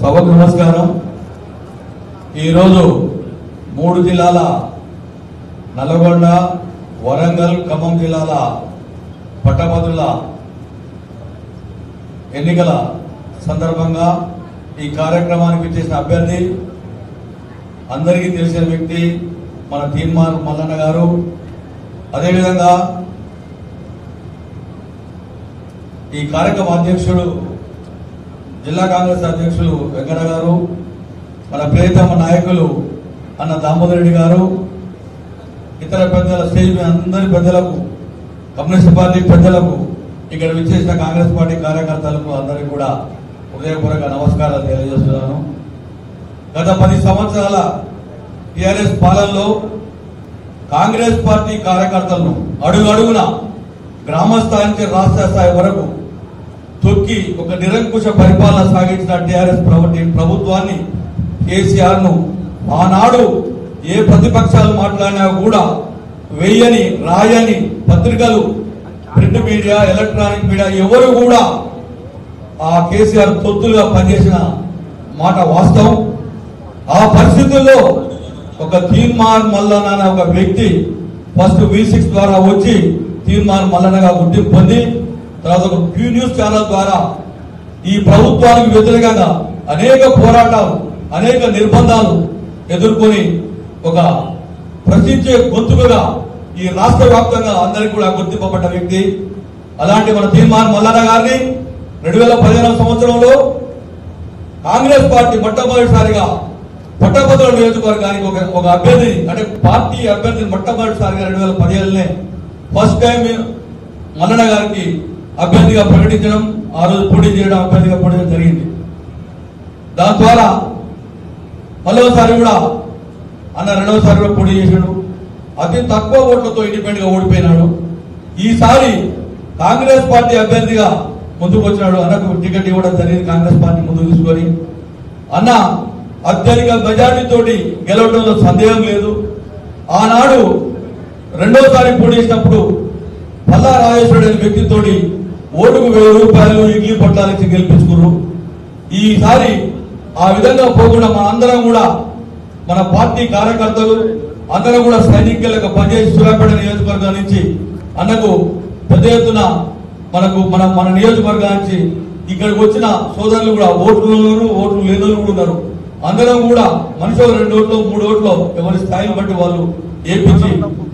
సభకు నమస్కారం. ఈరోజు 3 జిల్లాల నల్గొండ, వరంగల్, ఖమ్మం జిల్లాల పట్టభద్రుల ఎన్నికల సందర్భంగా ఈ కార్యక్రమానికి చేసిన అభ్యర్థి అందరికీ తెలిసిన వ్యక్తి మన తీన్మార్ మల్లన్న గారు. అదేవిధంగా ఈ కార్యక్రమ అధ్యక్షుడు జిల్లా కాంగ్రెస్ అధ్యక్షులు వెంకట గారు, మన ప్రియతమ నాయకులు అన్న దామోదర్ రెడ్డి గారు, ఇతర పెద్దల స్టేజ్ మీద అందరి పెద్దలకు, కమ్యూనిస్ట్ పార్టీ పెద్దలకు, ఇక్కడ విచ్చేసిన కాంగ్రెస్ పార్టీ కార్యకర్తలకు అందరికీ కూడా హృదయపూర్వక నమస్కారాలు తెలియజేస్తున్నాను. గత 10 సంవత్సరాల టీఆర్ఎస్ పాలనలో కాంగ్రెస్ పార్టీ కార్యకర్తలను అడుగడుగున గ్రామ స్థాయి నుంచి రాష్ట్ర స్థాయి వరకు తొక్కి ఒక నిరంకుశ పరిపాలన సాగించిన టీఆర్ఎస్ ప్రభుత్వాన్ని, కేసీఆర్ ను ఆనాడు ఏ ప్రతిపక్షాలు మాట్లాడినా కూడా వెయ్యని రాయని పత్రికలు, ప్రింట్ మీడియా, ఎలక్ట్రానిక్ మీడియా ఎవరు కూడా ఆ కేసీఆర్ తొత్తులుగా పనిచేసిన మాట వాస్తవం. ఆ పరిస్థితుల్లో ఒక తీన్మార్ మల్లన్న అనే ఒక వ్యక్తి ఫస్ట్ V6 ద్వారా వచ్చి తీన్మార్ మల్లన్నగా గుర్తింపు పొంది, తర్వాత ఒక క్యూ న్యూస్ ఛానల్ ద్వారా ఈ ప్రభుత్వానికి వ్యతిరేకంగా అనేక పోరాటాలు, అనేక నిర్బంధాలు ఎదుర్కొని ఒక ప్రశ్నించే గొంతుకగా ఈ రాష్ట్ర వ్యాప్తంగా అందరికీ కూడా గుర్తింపబడ్డ వ్యక్తి. అలాంటి మన తీన్మార్ మల్లన్న గారిని 2015 సంవత్సరంలో కాంగ్రెస్ పార్టీ మొట్టమొదటిసారిగా పట్టభద్రుల నియోజకవర్గానికి ఒక అభ్యర్థి, అంటే పార్టీ అభ్యర్థిని మొట్టమొదటిసారిగా 2017 ఫస్ట్ టైం మల్లన్న గారికి అభ్యర్థిగా ప్రకటించడం, ఆ రోజు పోటీ చేయడం, అభ్యర్థిగా పోటీ చేయడం జరిగింది. దాని ద్వారా మరోసారి కూడా అన్న రెండవసారి కూడా పోటీ చేశాడు. అతి తక్కువ ఓట్లతో ఇండిపెండెంట్ గా ఓడిపోయినాడు. ఈసారి కాంగ్రెస్ పార్టీ అభ్యర్థిగా ముందుకు వచ్చినాడు. అన్నకు టికెట్ ఇవ్వడం జరిగింది కాంగ్రెస్ పార్టీ ముందుకు తీసుకొని. అన్న అత్యధిక మెజార్టీ తోటి గెలవడంలో సందేహం లేదు. ఆనాడు రెండోసారి పోటీ చేసినప్పుడు పల్లా రాజేశ్వరుడు అనే వ్యక్తితోటి ఓటుకు 1000 రూపాయలు ఇడ్లీ పొట్లాలు ఇచ్చి గెలిపించుకున్నారు. ఈసారి ఆ విధంగా పోకుండా మన అందరం కూడా, మన పార్టీ కార్యకర్తలు అందరం కూడా సైనికులకు పనిచేసి సూర్యాపేట నియోజకవర్గం నుంచి అన్నకు పెద్ద ఎత్తున మన నియోజకవర్గం నుంచి ఇక్కడికి వచ్చిన సోదరులు కూడా ఓట్లు లేని కూడా ఉన్నారు. అందరం కూడా మనిషి 2 ఓట్లు 3 ఓట్లు ఎవరి స్థాయిని బట్టి వాళ్ళు ఏపించి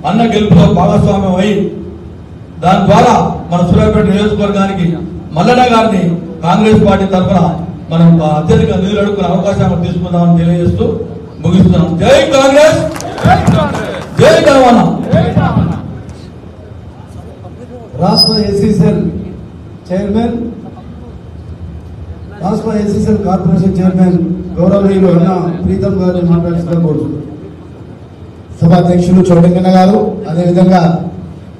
అన్న గెలుపులో భాగస్వామ్యం అయి, దాని ద్వారా మన సూర్యాపేట నియోజకవర్గానికి మల్లన్న గారిని కాంగ్రెస్ పార్టీ తరఫున మనం అత్యధిక నిధులు అడుగుకునే అవకాశాన్ని తీసుకుందామని తెలియజేస్తూ ముగిస్తున్నాం. జై కాంగ్రెస్, జై తెలంగాణ. రాష్ట్ర ఎస్సీసెల్ చైర్మన్, రాష్ట్ర ఎస్సీసెల్ కార్పొరేషన్ చైర్మన్ గౌరవనీయులు అన్న ప్రీతం గారిని మాట్లాడుతున్న కోరుతున్నాను. సభాధ్యక్షులు చౌడెంకన్న గారు, అదేవిధంగా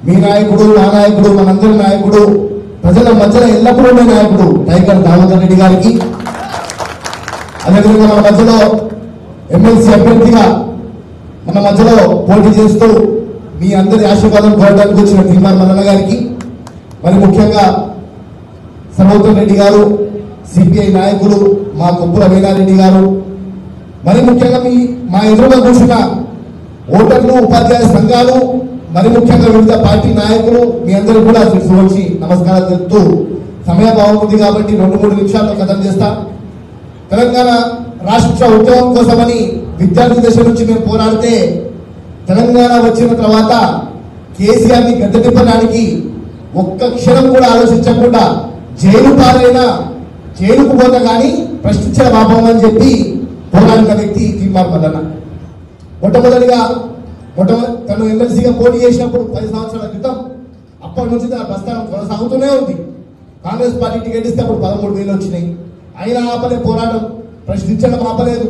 మీ నాయకుడు, నా నాయకుడు, మనందరి నాయకుడు, ప్రజల మధ్యలో ఎల్లప్పుడూ ఉండే నాయకుడు టైగర్ దామోదర్ రెడ్డి గారికి, అదేవిధంగా మన మధ్యలో ఎమ్మెల్సీ అభ్యర్థిగా మన మధ్యలో పోటీ చేస్తూ మీ అందరి ఆశీర్వాదం కోరడానికి వచ్చిన తీన్మార్ మల్లన్న గారికి, మరి ముఖ్యంగా సర్వోత్తమ్ రెడ్డి గారు, సిపిఐ నాయకులు మా కొప్పుల వేలారెడ్డి గారు, మరి ముఖ్యంగా మా ఎదురుగా కూర్చున్న ఓటర్లు, ఉపాధ్యాయ సంఘాలు, మరి ముఖ్యంగా వివిధ పార్టీ నాయకులు, మీ అందరూ కూడా వచ్చి నమస్కారాలు తెలుపుతూ, సమయభావం ఉంది కాబట్టి 2-3 నిమిషాల్లో కథం చేస్తా. తెలంగాణ రాష్ట్ర ఉద్యమం కోసమని విద్యార్థి దశ నుంచి మేము పోరాడితే, తెలంగాణ వచ్చిన తర్వాత కేసీఆర్ ని గద్దె తిప్పడానికి ఒక్క క్షణం కూడా ఆలోచించకుండా జైలు పాలైనా జైలుకు పోతా కానీ ప్రశ్నించిన పాపం అని చెప్పి పోరాడిన వ్యక్తి తీన్మార్ మల్లన్న. మొట్టమొదటిగా తను ఎమ్మెల్సీగా పోటీ చేసినప్పుడు 10 సంవత్సరాల క్రితం, అప్పటి నుంచి తన ప్రస్థానం కొనసాగుతూనే ఉంది. కాంగ్రెస్ పార్టీ టికెట్ ఇస్తే అప్పుడు 13,000 వచ్చినాయి. అయినా ఆపలే పోరాటం, ప్రశ్నించడం ఆపలేదు.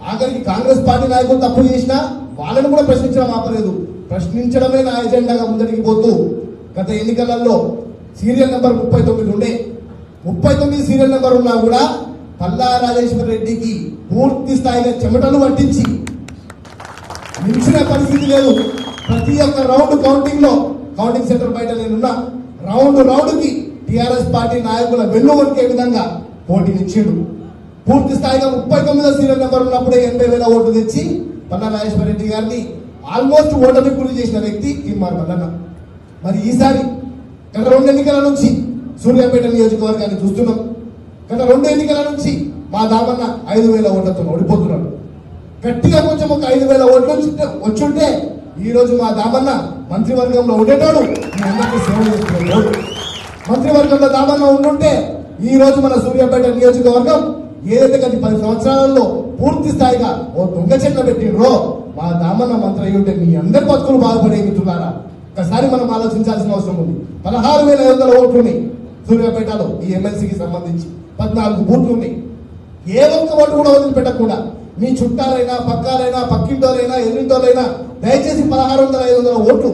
ఆఖరికి కాంగ్రెస్ పార్టీ నాయకులు తప్పులు చేసినా వాళ్ళని కూడా ప్రశ్నించడం ఆపలేదు. ప్రశ్నించడమే నా ఎజెండాగా ముందరికి పోతూ గత ఎన్నికలలో సీరియల్ నెంబర్ 39 ఉండే, 39 సీరియల్ నెంబర్ ఉన్నా కూడా పల్లా రాజేశ్వర రెడ్డికి పూర్తి స్థాయిగా చెమటలు పట్టించి నిలిచిన పరిస్థితి లేదు. ప్రతి ఒక్క రౌండ్ కౌంటింగ్ సెంటర్ బయట నేనున్నా, రౌండ్ కి టీఆర్ఎస్ పార్టీ నాయకుల వెన్ను వణికే విధంగా పోటీనిచ్చిండు. పూర్తి స్థాయిగా 39వ సీరియల్ నెంబర్ ఉన్నప్పుడే 80,000 ఓట్లు తెచ్చి పల్లా రాజేశ్వర రెడ్డి గారిని ఆల్మోస్ట్ ఓటమి గురి చేసిన వ్యక్తి తీన్మార్ మల్లన్న. మరి ఈసారి గత 2 ఎన్నికల నుంచి సూర్యాపేట నియోజకవర్గాన్ని చూస్తున్నాం. గత 2 ఎన్నికల నుంచి మా దామన్న 5,000 ఓట్లతో ఓడిపోతున్నాడు. గట్టిగా కొంచెం ఒక 5,000 ఓట్లు వచ్చుంటే ఈ రోజు మా దామన్న మంత్రివర్గంలో ఉండేటోడు, మీ అందరికీ సేవ చేస్తున్నాడు. మంత్రివర్గంలో దామన్న ఉండుంటే ఈ రోజు మన సూర్యాపేట నియోజకవర్గం ఏదైతే గత 10 సంవత్సరాలలో పూర్తి స్థాయిగా ఓ దొంగ చెట్ల పెట్టిండ్రో మా దామన్న మంత్రి అయి ఉంటే మీ అందరి బతుకులు బాగుపడే మిత్రులారా. ఒకసారి మనం ఆలోచించాల్సిన అవసరం ఉంది. 16,500 ఓట్లు ఉన్నాయి సూర్యాపేటలో ఈ ఎమ్మెల్సీకి సంబంధించి. 14 బూత్లు ఉన్నాయి. ఏ ఒక్క ఓటు కూడా వదిలిపెట్టకుండా మీ చుట్టాలైనా పక్కాలైనా పక్కింటోలైనా ఎదురింటోలైనా దయచేసి 16,500 ఓట్లు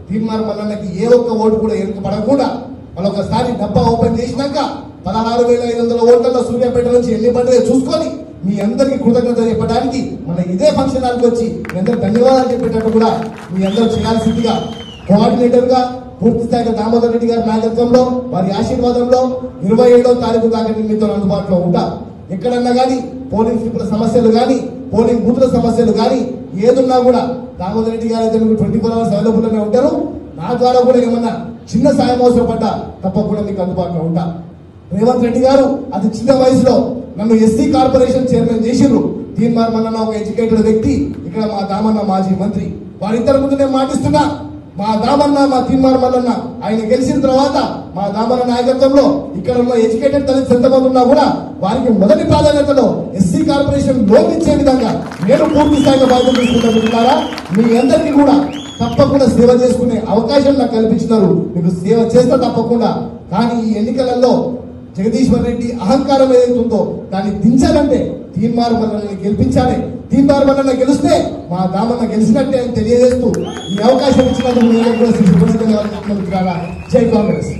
తీన్మార్ మల్లన్నకి ఏ ఒక్క ఓటు కూడా ఎన్నికపడకుండా మరొకసారి డబ్బా ఓపెన్ చేసినాక 16,500 ఓట్లలో సూర్యాపేట నుంచి ఎన్ని పడ్డాయో చూసుకొని మీ అందరికీ కృతజ్ఞత చెప్పడానికి మన ఇదే ఫంక్షన్ హాల్కి వచ్చి మీ అందరూ ధన్యవాదాలు చెప్పేటట్టు కూడా మీ అందరూ చేయాల్సిందిగా కోఆర్డినేటర్ గా పూర్తి స్థాయిగా దామోదర్ రెడ్డి గారి నాయకత్వంలో వారి ఆశీర్వాదంలో 27వ తారీఖు దాకా మీతో అందుబాటులో ఉంటా. ఎక్కడన్నా కానీ పోలింగ్ స్లిప్ల సమస్యలు కానీ పోలింగ్ బూత్ల సమస్యలు కానీ ఏదున్నా కూడా దామోదర్ రెడ్డి గారు అయితే మీకు 24 hours అవైలబుల్ గానే ఉంటారు. నా ద్వారా కూడా ఏమన్నా చిన్న సాయం అవసరం పడ్డా తప్పకుండా మీకు అందుబాటులో ఉంటా. రేవంత్ రెడ్డి గారు అతి చిన్న వయసులో నన్ను ఎస్సీ కార్పొరేషన్ చైర్మన్ చేసిర్రు. తీన్మార్ మల్లన్న ఒక ఎడ్యుకేటెడ్ వ్యక్తి, ఇక్కడ మా దామన్న మాజీ మంత్రి. వారిద్దరి ముందు నేను మాటిస్తున్నా, మా దామన్న మా తీన్మార్ మల్లన్న ఆయన గెలిచిన తర్వాత మా దామన్న నాయకత్వంలో ఇక్కడ ఉన్న ఎడ్యుకేటెడ్ దళితులు ఎంతమంది ఉన్నా కూడా వారికి మొదటి ప్రాధాన్యతలో ఎస్సీ కార్పొరేషన్ లోన్ ఇచ్చే విధంగా నేను పూర్తి స్థాయిలో బాధ్యత తీసుకుంటున్నారా. మీ అందరికీ కూడా తప్పకుండా సేవ చేసుకునే అవకాశం నాకు కల్పించినారు. మీకు సేవ చేస్తా తప్పకుండా. కానీ ఈ ఎన్నికలలో జగదీశ్వర్ రెడ్డి అహంకారం ఏదైతుందో దాన్ని దించాలంటే తీన్మార్ మల్లన్నని గెలిపించాలి. తీన్మార్ మల్లన్న గెలిస్తే మా దామన్న గెలిచినట్టే అని తెలియజేస్తూ ఈ అవకాశం ఇచ్చినందుకు మీరు కూడా జై కాంగ్రెస్.